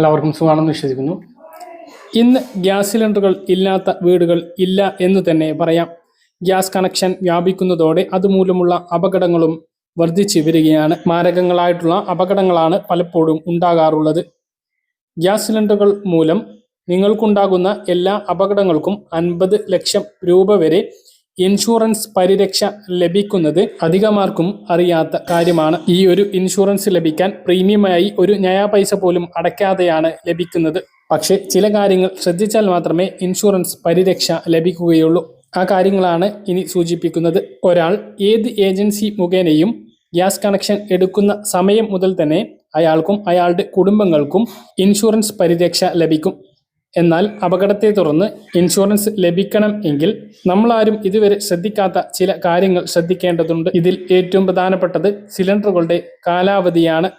എല്ലാവർക്കും സുഖമാണെന്ന് വിശ്വസിക്കുന്നു. ഇന്ന് ഗ്യാസ് സിലിണ്ടറുകൾ ഇല്ലാത്ത വീടുകൾ ഇല്ല എന്ന് തന്നെ പറയാം. ഗ്യാസ് കണക്ഷൻ വ്യാപിക്കുന്നതോടെ അതുമൂലമുള്ള അപകടങ്ങളും വർദ്ധിച്ചു വരികയാണ്. മാരകങ്ങളായിട്ടുള്ള അപകടങ്ങളാണ് പലപ്പോഴും ഉണ്ടാകാറുള്ളത്. ഗ്യാസ് സിലിണ്ടറുകൾ മൂലം നിങ്ങൾക്കുണ്ടാകുന്ന എല്ലാ അപകടങ്ങൾക്കും 50 ലക്ഷം രൂപ വരെ ഇൻഷുറൻസ് പരിരക്ഷ ലഭിക്കുന്നത് അധികമാർക്കും അറിയാത്ത കാര്യമാണ്. ഈ ഒരു ഇൻഷുറൻസ് ലഭിക്കാൻ പ്രീമിയമായി ഒരു നയാ പൈസ പോലും അടയ്ക്കാതെയാണ് ലഭിക്കുന്നത്. പക്ഷേ ചില കാര്യങ്ങൾ ശ്രദ്ധിച്ചാൽ മാത്രമേ ഇൻഷുറൻസ് പരിരക്ഷ ലഭിക്കുകയുള്ളൂ. ആ കാര്യങ്ങളാണ് ഇനി സൂചിപ്പിക്കുന്നത്. ഒരാൾ ഏത് ഏജൻസി മുഖേനയും ഗ്യാസ് കണക്ഷൻ എടുക്കുന്ന സമയം മുതൽ തന്നെ അയാൾക്കും അയാളുടെ കുടുംബങ്ങൾക്കും ഇൻഷുറൻസ് പരിരക്ഷ ലഭിക്കും. എന്നാൽ അപകടത്തെ തുടർന്ന് ഇൻഷുറൻസ് ലഭിക്കണം എങ്കിൽ നമ്മളാരും ഇതുവരെ ശ്രദ്ധിക്കാത്ത ചില കാര്യങ്ങൾ ശ്രദ്ധിക്കേണ്ടതുണ്ട്. ഇതിൽ ഏറ്റവും പ്രധാനപ്പെട്ടത് സിലിണ്ടറുകളുടെ കാലാവധിയാണ്.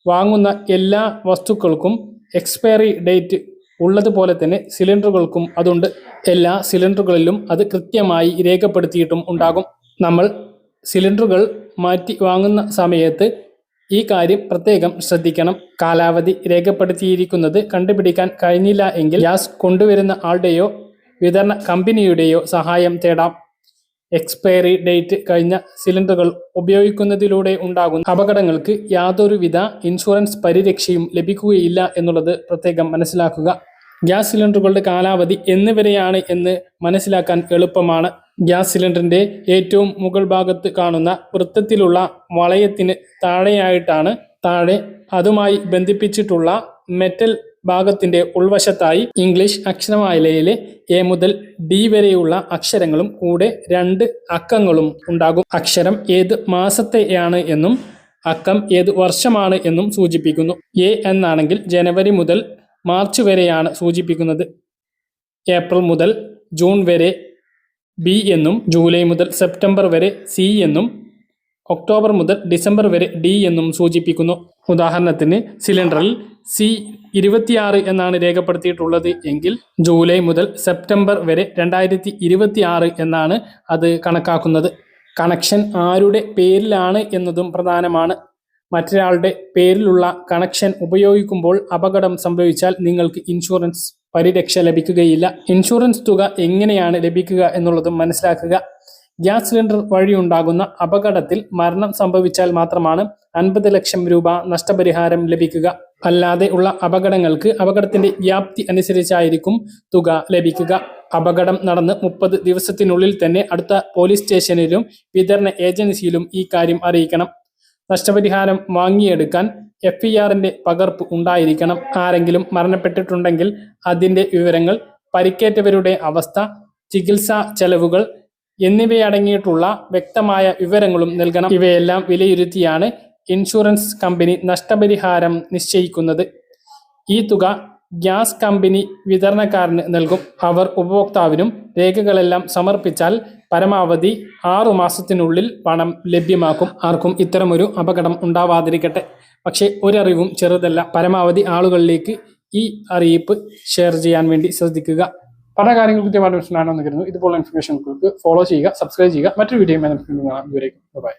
വാങ്ങുന്ന എല്ലാ വസ്തുക്കൾക്കും എക്സ്പയറി ഡേറ്റ് ഉള്ളതുപോലെ തന്നെ സിലിണ്ടറുകൾക്കും അതുണ്ട്. എല്ലാ സിലിണ്ടറുകളിലും അത് കൃത്യമായി രേഖപ്പെടുത്തിയിട്ടും ഉണ്ടാകും. നമ്മൾ സിലിണ്ടറുകൾ മാറ്റി വാങ്ങുന്ന സമയത്ത് ഈ കാര്യം പ്രത്യേകം ശ്രദ്ധിക്കണം. കാലാവധി രേഖപ്പെടുത്തിയിരിക്കുന്നത് കണ്ടുപിടിക്കാൻ കഴിഞ്ഞില്ല എങ്കിൽ ഗ്യാസ് കൊണ്ടുവരുന്ന ആളുടെയോ വിതരണ കമ്പനിയുടെയോ സഹായം തേടാം. എക്സ്പയറി ഡേറ്റ് കഴിഞ്ഞ സിലിണ്ടറുകൾ ഉപയോഗിക്കുന്നതിലൂടെ ഉണ്ടാകുന്ന അപകടങ്ങൾക്ക് യാതൊരുവിധ ഇൻഷുറൻസ് പരിരക്ഷയും ലഭിക്കുകയില്ല എന്നുള്ളത് പ്രത്യേകം മനസ്സിലാക്കുക. ഗ്യാസ് സിലിണ്ടറുകളുടെ കാലാവധി എന്നിവരെയാണ് എന്ന് മനസ്സിലാക്കാൻ എളുപ്പമാണ്. ഗ്യാസ് സിലിണ്ടറിന്റെ ഏറ്റവും മുകൾ ഭാഗത്ത് കാണുന്ന വൃത്തത്തിലുള്ള വളയത്തിന് താഴെയായിട്ടാണ് അതുമായി ബന്ധിപ്പിച്ചിട്ടുള്ള മെറ്റൽ ഭാഗത്തിന്റെ ഉൾവശത്തായി ഇംഗ്ലീഷ് അക്ഷരമാലയിലെ എ മുതൽ ഡി വരെയുള്ള അക്ഷരങ്ങളും കൂടെ 2 അക്കങ്ങളും ഉണ്ടാകും. അക്ഷരം ഏത് മാസത്തെയാണ് എന്നും അക്കം ഏത് വർഷമാണ് എന്നും സൂചിപ്പിക്കുന്നു. എ എന്നാണെങ്കിൽ ജനുവരി മുതൽ മാർച്ച് വരെയാണ് സൂചിപ്പിക്കുന്നത്. ഏപ്രിൽ മുതൽ ജൂൺ വരെ ബി എന്നും, ജൂലൈ മുതൽ സെപ്റ്റംബർ വരെ സി എന്നും, ഒക്ടോബർ മുതൽ ഡിസംബർ വരെ ഡി എന്നും സൂചിപ്പിക്കുന്നു. ഉദാഹരണത്തിന് സിലിണ്ടറിൽ C26 എന്നാണ് രേഖപ്പെടുത്തിയിട്ടുള്ളത് എങ്കിൽ ജൂലൈ മുതൽ സെപ്റ്റംബർ വരെ 2026 എന്നാണ് അത് കണക്കാക്കുന്നത്. കണക്ഷൻ ആരുടെ പേരിലാണ് എന്നതും പ്രധാനമാണ്. മറ്റൊരാളുടെ പേരിലുള്ള കണക്ഷൻ ഉപയോഗിക്കുമ്പോൾ അപകടം സംഭവിച്ചാൽ നിങ്ങൾക്ക് ഇൻഷുറൻസ് പരിരക്ഷ ലഭിക്കുകയില്ല. ഇൻഷുറൻസ് തുക എങ്ങനെയാണ് ലഭിക്കുക എന്നുള്ളതും മനസ്സിലാക്കുക. ഗ്യാസ് സിലിണ്ടർ വഴിയുണ്ടാകുന്ന അപകടത്തിൽ മരണം സംഭവിച്ചാൽ മാത്രമാണ് 50 ലക്ഷം രൂപ നഷ്ടപരിഹാരം ലഭിക്കുക. അല്ലാതെ ഉള്ള അപകടങ്ങൾക്ക് അപകടത്തിന്റെ വ്യാപ്തി അനുസരിച്ചായിരിക്കും തുക ലഭിക്കുക. അപകടം നടന്ന് 30 ദിവസത്തിനുള്ളിൽ തന്നെ അടുത്ത പോലീസ് സ്റ്റേഷനിലും വിതരണ ഏജൻസിയിലും ഈ കാര്യം അറിയിക്കണം. നഷ്ടപരിഹാരം വാങ്ങിയെടുക്കാൻ FIRന്റെ പകർപ്പ് ഉണ്ടായിരിക്കണം. ആരെങ്കിലും മരണപ്പെട്ടിട്ടുണ്ടെങ്കിൽ അതിന്റെ വിവരങ്ങൾ, പരിക്കേറ്റവരുടെ അവസ്ഥ, ചികിത്സാ ചെലവുകൾ എന്നിവയടങ്ങിയിട്ടുള്ള വ്യക്തമായ വിവരങ്ങളും നൽകണം. ഇവയെല്ലാം വിലയിരുത്തിയാണ് ഇൻഷുറൻസ് കമ്പനി നഷ്ടപരിഹാരം നിശ്ചയിക്കുന്നത്. ഈ തുക ഗ്യാസ് കമ്പനി വിതരണക്കാരന് നൽകും. അവർ ഉപഭോക്താവിനും രേഖകളെല്ലാം സമർപ്പിച്ചാൽ പരമാവധി 6 മാസത്തിനുള്ളിൽ പണം ലഭ്യമാക്കും. ആർക്കും ഇത്തരമൊരു അപകടം ഉണ്ടാവാതിരിക്കട്ടെ. പക്ഷേ ഒരറിവും ചെറുതല്ല. പരമാവധി ആളുകളിലേക്ക് ഈ അറിയിപ്പ് ഷെയർ ചെയ്യാൻ വേണ്ടി ശ്രദ്ധിക്കുക. പല കാര്യങ്ങൾ കൃത്യമായിട്ട് മനസ്സിലാണെന്ന് കരുതുന്നു. ഇതുപോലുള്ള ഇൻഫർമേഷനുകൾക്ക് ഫോളോ ചെയ്യുക, സബ്സ്ക്രൈബ് ചെയ്യുക. മറ്റൊരു വീഡിയോ കാണാം. ബൈ.